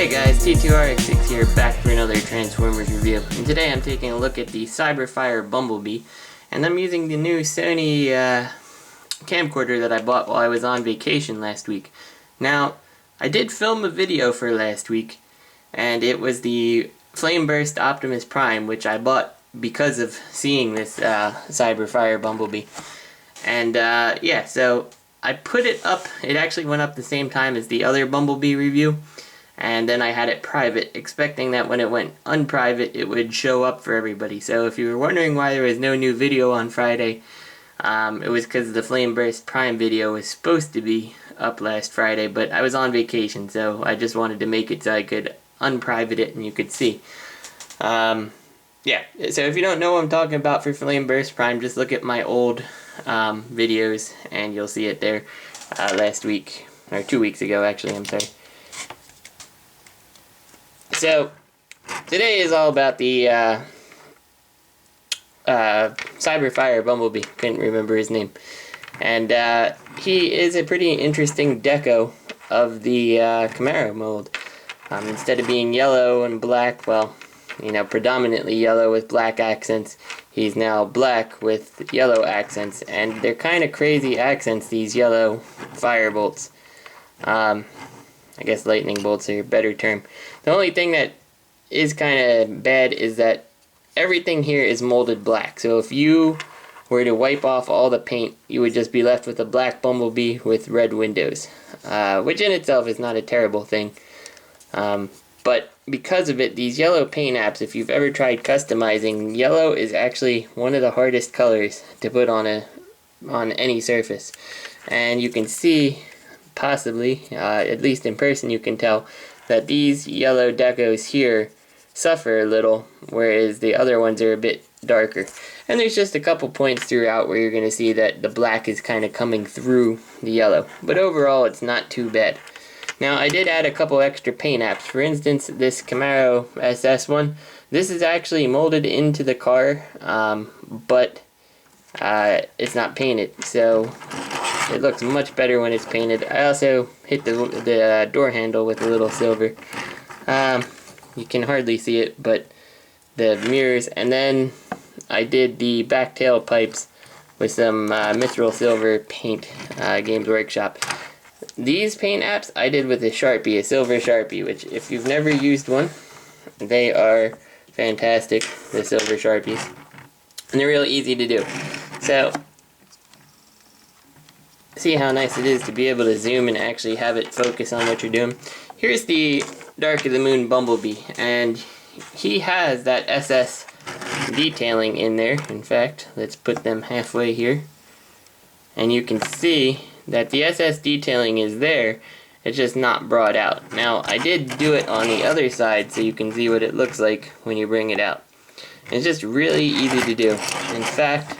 Hey guys, T2RX6 here, back for another Transformers review. And today I'm taking a look at the Cyberfire Bumblebee, and I'm using the new Sony camcorder that I bought while I was on vacation last week. Now, I did film a video for last week, and it was the Flame Burst Optimus Prime, which I bought because of seeing this Cyberfire Bumblebee. And yeah, so I put it up. It actually went up the same time as the other Bumblebee review, and then I had it private, expecting that when it went unprivate it would show up for everybody. So if you were wondering why there was no new video on Friday, it was because the Flame Burst Prime video was supposed to be up last Friday, but I was on vacation, so I just wanted to make it so I could unprivate it and you could see. Yeah, so if you don't know what I'm talking about for Flame Burst Prime, just look at my old videos and you'll see it there last week, or 2 weeks ago actually, I'm sorry. So, today is all about the Cyberfire Bumblebee. Couldn't remember his name. And he is a pretty interesting deco of the Camaro mold. Instead of being yellow and black, well, you know, predominantly yellow with black accents, he's now black with yellow accents. And they're kind of crazy accents, these yellow fire bolts. I guess lightning bolts are a better term. The only thing that is kind of bad is that everything here is molded black. So if you were to wipe off all the paint, you would just be left with a black Bumblebee with red windows. Which in itself is not a terrible thing. But because of it, these yellow paint apps, if you've ever tried customizing, yellow is actually one of the hardest colors to put on any surface. And you can see, possibly, at least in person you can tell, that these yellow decos here suffer a little, whereas the other ones are a bit darker. And there's just a couple points throughout where you're going to see that the black is kind of coming through the yellow. But overall, it's not too bad. Now, I did add a couple extra paint apps. For instance, this Camaro SS one, this is actually molded into the car, but it's not painted, so it looks much better when it's painted. I also hit the door handle with a little silver. You can hardly see it, but the mirrors, and then I did the back tail pipes with some mithril silver paint, Games Workshop. These paint apps I did with a Sharpie, a silver Sharpie, which if you've never used one, they are fantastic, the silver Sharpies. And they're real easy to do. So, see how nice it is to be able to zoom and actually have it focus on what you're doing. Here's the Dark of the Moon Bumblebee, and he has that SS detailing in there. In fact, let's put them halfway here. And you can see that the SS detailing is there, it's just not brought out. Now, I did do it on the other side so you can see what it looks like when you bring it out. It's just really easy to do. In fact,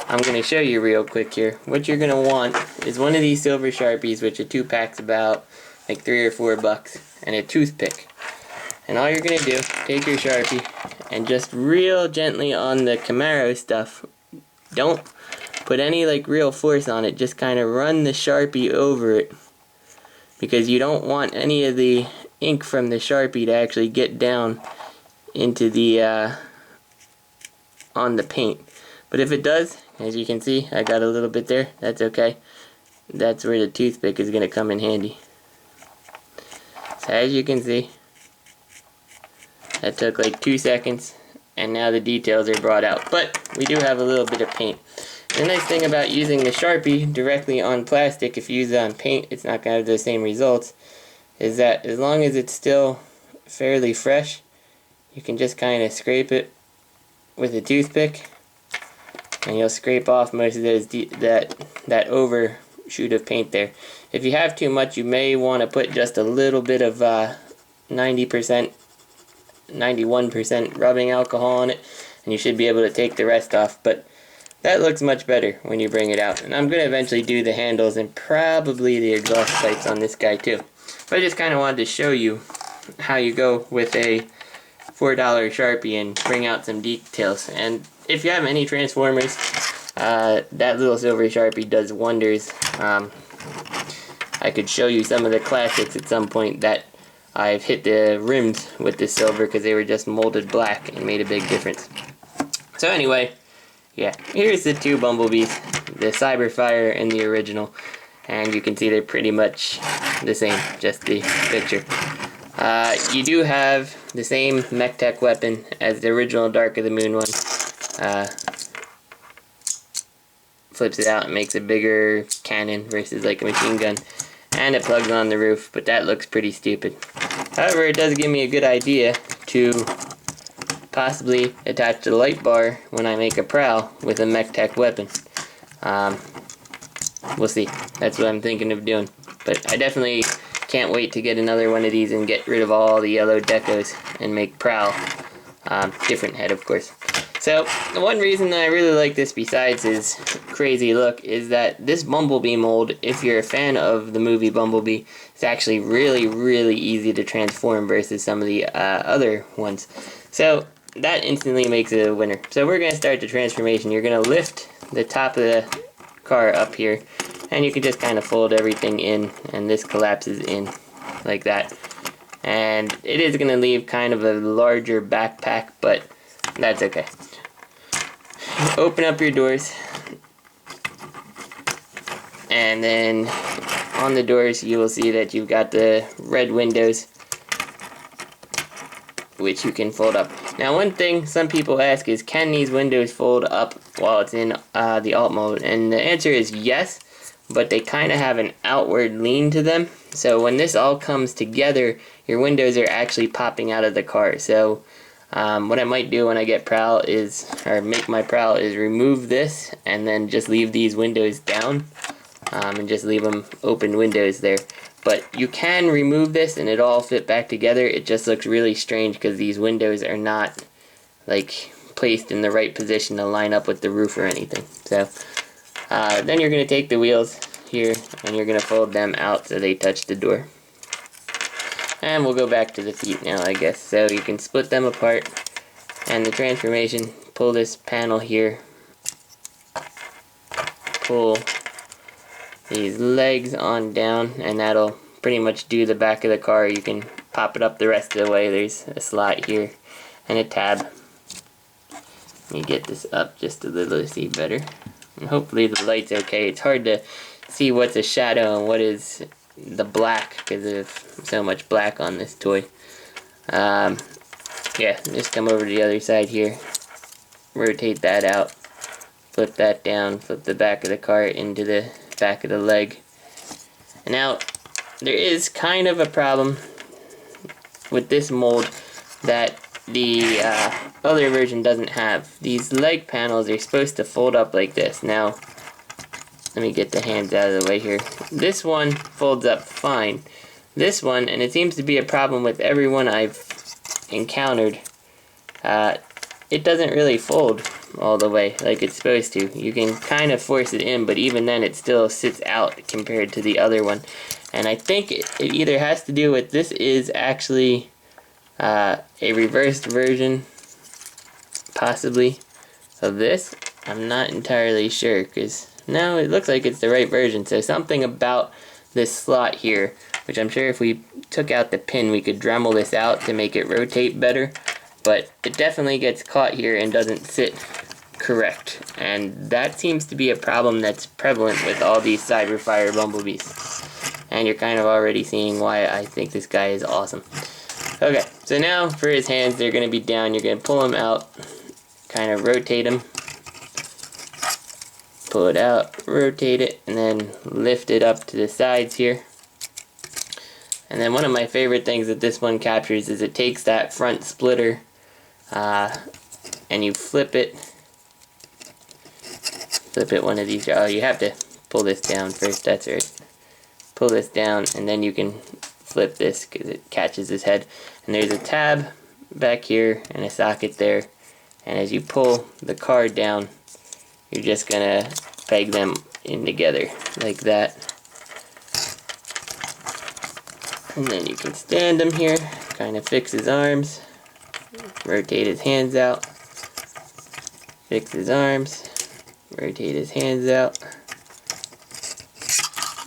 I'm going to show you real quick here. What you're going to want is one of these silver Sharpies, which a 2-pack's about like $3 or $4, and a toothpick. And all you're going to do, take your Sharpie and just real gently on the Camaro stuff. Don't put any like real force on it, just kind of run the Sharpie over it, because you don't want any of the ink from the Sharpie to actually get down into the on the paint. But if it does, as you can see, I got a little bit there, that's okay. That's where the toothpick is going to come in handy. So as you can see, that took like 2 seconds, and now the details are brought out. But we do have a little bit of paint. The nice thing about using the Sharpie directly on plastic, if you use it on paint, it's not going to have the same results, is that as long as it's still fairly fresh, you can just kind of scrape it with a toothpick, and you'll scrape off most of those that overshoot of paint there. If you have too much, you may want to put just a little bit of 90%, 91% rubbing alcohol on it, and you should be able to take the rest off. But that looks much better when you bring it out. And I'm going to eventually do the handles and probably the exhaust pipes on this guy too. But I just kind of wanted to show you how you go with a $4 Sharpie and bring out some details. And if you have any Transformers, that little silver Sharpie does wonders. I could show you some of the classics at some point that I've hit the rims with the silver because they were just molded black and made a big difference. So anyway, yeah, here's the two Bumblebees, the Cyberfire and the original, and you can see they're pretty much the same, just the picture. You do have the same mech tech weapon as the original Dark of the Moon one. Flips it out and makes a bigger cannon versus like a machine gun, and it plugs on the roof, but that looks pretty stupid. However, it does give me a good idea to possibly attach the light bar when I make a prowl with a mech tech weapon. We'll see. That's what I'm thinking of doing. But I definitely can't wait to get another one of these and get rid of all the yellow decos and make prowl. Different head, of course. So, the one reason that I really like this, besides his crazy look, is that this Bumblebee mold, if you're a fan of the movie Bumblebee, is actually really, really easy to transform versus some of the other ones. So, that instantly makes it a winner. So we're going to start the transformation. You're going to lift the top of the car up here, and you can just kind of fold everything in, and this collapses in like that. And it is going to leave kind of a larger backpack, but that's okay. Open up your doors, and then on the doors you will see that you've got the red windows, which you can fold up. Now, one thing some people ask is, can these windows fold up while it's in the alt mode? And the answer is yes, but they kind of have an outward lean to them. So when this all comes together, your windows are actually popping out of the car. So what I might do when I get prowl is, or make my prowl, is remove this and then just leave these windows down, and just leave them open windows there. But you can remove this and it all fit back together. It just looks really strange because these windows are not like placed in the right position to line up with the roof or anything. So then you're going to take the wheels here and you're going to fold them out so they touch the door. And we'll go back to the feet now, I guess. So you can split them apart, and the transformation, pull this panel here, pull these legs on down, and that'll pretty much do the back of the car. You can pop it up the rest of the way. There's a slot here and a tab. Let me get this up just a little to see better, and hopefully the light's okay. It's hard to see what's a shadow and what is the black because of so much black on this toy. Yeah, just come over to the other side here, rotate that out, flip that down, flip the back of the car into the back of the leg. And now there is kind of a problem with this mold that the other version doesn't have. These leg panels are supposed to fold up like this. Now let me get the hands out of the way here. This one folds up fine. This one, and it seems to be a problem with everyone I've encountered, it doesn't really fold all the way like it's supposed to. You can kind of force it in, but even then it still sits out compared to the other one. And I think it either has to do with this is actually a reversed version, possibly, of this. I'm not entirely sure, because no, it looks like it's the right version. So something about this slot here, which I'm sure if we took out the pin we could Dremel this out to make it rotate better, but it definitely gets caught here and doesn't sit correct, and that seems to be a problem that's prevalent with all these Cyberfire Bumblebees. And you're kind of already seeing why I think this guy is awesome. Okay, so now for his hands, they're going to be down. You're going to pull them out, kind of rotate them, pull it out, rotate it, and then lift it up to the sides here. And then one of my favorite things that this one captures is it takes that front splitter and you flip it one of these. Oh, you have to pull this down first, that's right. Pull this down and then you can flip this because it catches his head. And there's a tab back here and a socket there, and as you pull the car down, you're just gonna peg them in together like that. And then you can stand him here, kind of fix his arms, rotate his hands out, fix his arms, rotate his hands out.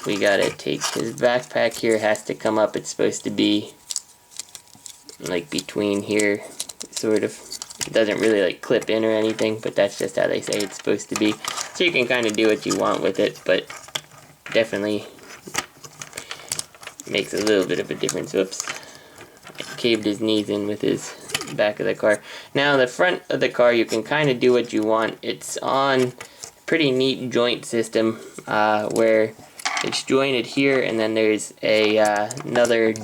We gotta take his backpack here, has to come up. It's supposed to be like between here, sort of. It doesn't really like clip in or anything, but that's just how they say it's supposed to be. So you can kind of do what you want with it, but definitely makes a little bit of a difference. Whoops. Caved his knees in with his back of the car. Now the front of the car, you can kind of do what you want. It's on a pretty neat joint system where it's jointed here, and then there's a another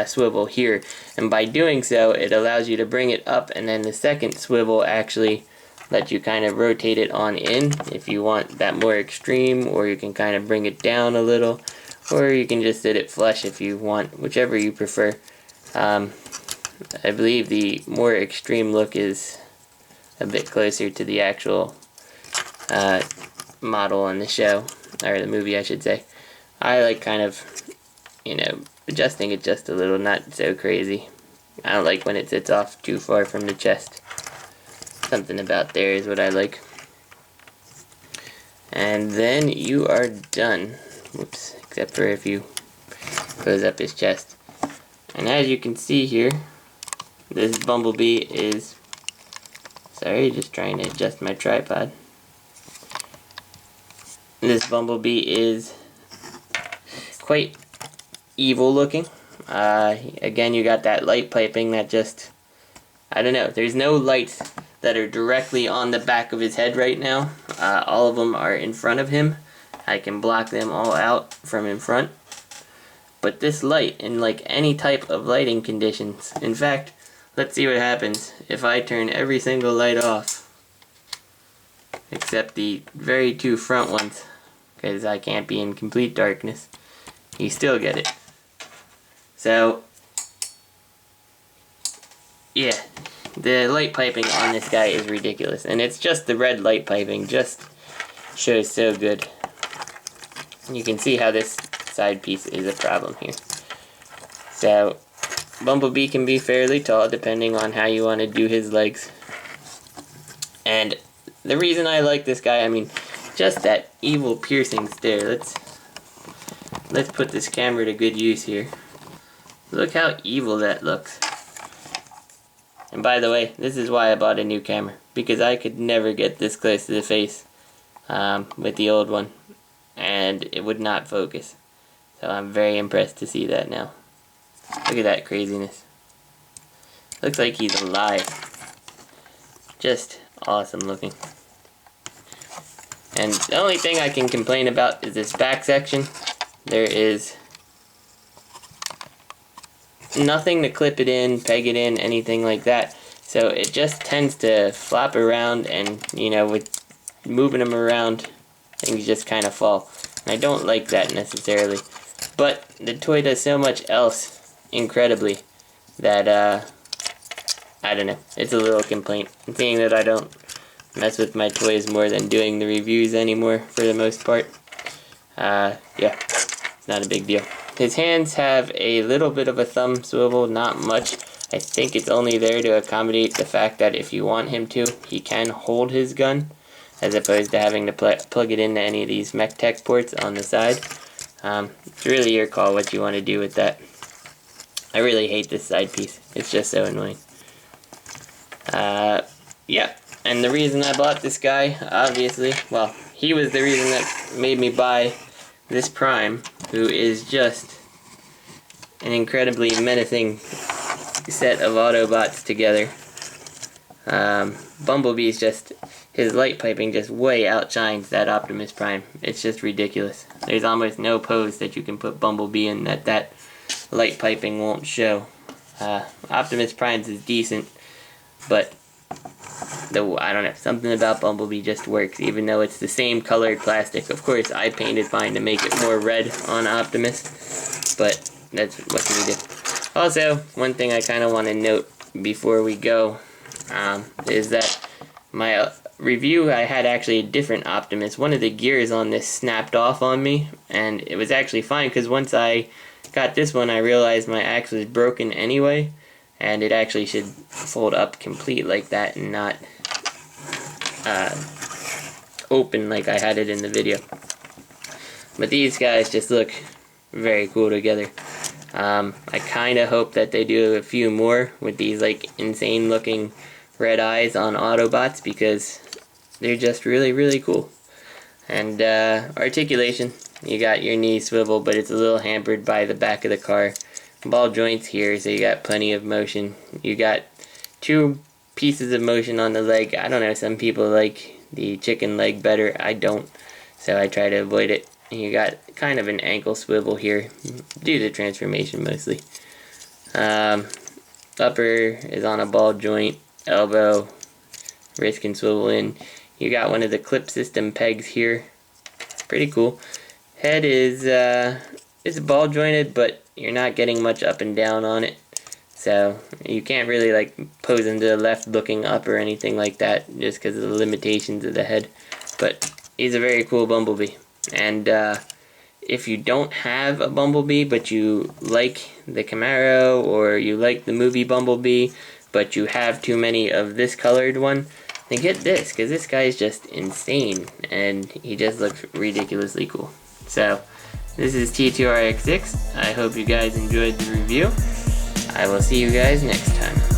swivel here, and by doing so it allows you to bring it up, and then the second swivel actually lets you kind of rotate it on in if you want that more extreme, or you can kind of bring it down a little, or you can just sit it flush if you want, whichever you prefer. I believe the more extreme look is a bit closer to the actual model on the show, or the movie I should say. I like kind of, you know, adjusting it just a little, not so crazy. I don't like when it sits off too far from the chest. Something about there is what I like. And then you are done. Whoops, except for if you close up his chest. And as you can see here, this Bumblebee is, sorry, just trying to adjust my tripod. This Bumblebee is quite evil looking. Again, you got that light piping that just, I don't know, there's no lights that are directly on the back of his head right now. All of them are in front of him. I can block them all out from in front. But this light, in like any type of lighting conditions, in fact, let's see what happens if I turn every single light off, except the very two front ones, because I can't be in complete darkness. You still get it. So, yeah, the light piping on this guy is ridiculous, and it's just the red light piping, just shows so good. You can see how this side piece is a problem here. So, Bumblebee can be fairly tall depending on how you want to do his legs. And the reason I like this guy, I mean, just that evil piercing stare. Let's put this camera to good use here. Look how evil that looks. And by the way, this is why I bought a new camera, because I could never get this close to the face with the old one, and it would not focus. So I'm very impressed to see that now. Look at that craziness. Looks like he's alive. Just awesome looking. And the only thing I can complain about is this back section. There is nothing to clip it in, peg it in, anything like that. So it just tends to flop around, and you know, with moving them around, things just kind of fall. And I don't like that necessarily. But the toy does so much else incredibly that, I don't know, it's a little complaint. And seeing that I don't mess with my toys more than doing the reviews anymore for the most part, yeah, it's not a big deal. His hands have a little bit of a thumb swivel, not much. I think it's only there to accommodate the fact that if you want him to, he can hold his gun, as opposed to having to plug it into any of these mech tech ports on the side. It's really your call what you want to do with that. I really hate this side piece. It's just so annoying. Yeah, and the reason I bought this guy, obviously, well, he was the reason that made me buy this Prime, who is just an incredibly menacing set of Autobots together. Bumblebee's just, his light piping just way outshines that Optimus Prime. It's just ridiculous. There's almost no pose that you can put Bumblebee in that light piping won't show. Optimus Prime's is decent, but I don't know, something about Bumblebee just works, even though it's the same colored plastic. Of course, I painted mine to make it more red on Optimus, but that's what we did. Also, one thing I kind of want to note before we go is that my review, I had actually a different Optimus. One of the gears on this snapped off on me, and it was actually fine, because once I got this one, I realized my axe was broken anyway, and it actually should fold up complete like that and not open like I had it in the video. But these guys just look very cool together. I kind of hope that they do a few more with these like insane looking red eyes on Autobots, because they're just really cool. And articulation, you got your knee swivel, but it's a little hampered by the back of the car. Ball joints here, so you got plenty of motion. You got 2 pieces of motion on the leg. I don't know, some people like the chicken leg better. I don't, so I try to avoid it. And you got kind of an ankle swivel here, due to transformation mostly. Upper is on a ball joint, elbow, wrist can swivel in. You got one of the clip system pegs here. It's pretty cool. Head is it's ball jointed, but you're not getting much up and down on it. So you can't really like pose into the left looking up or anything like that, just because of the limitations of the head. But he's a very cool Bumblebee. And if you don't have a Bumblebee, but you like the Camaro, or you like the movie Bumblebee, but you have too many of this colored one, then get this, because this guy is just insane, and he just looks ridiculously cool. So, this is T2RX6. I hope you guys enjoyed the review. I will see you guys next time.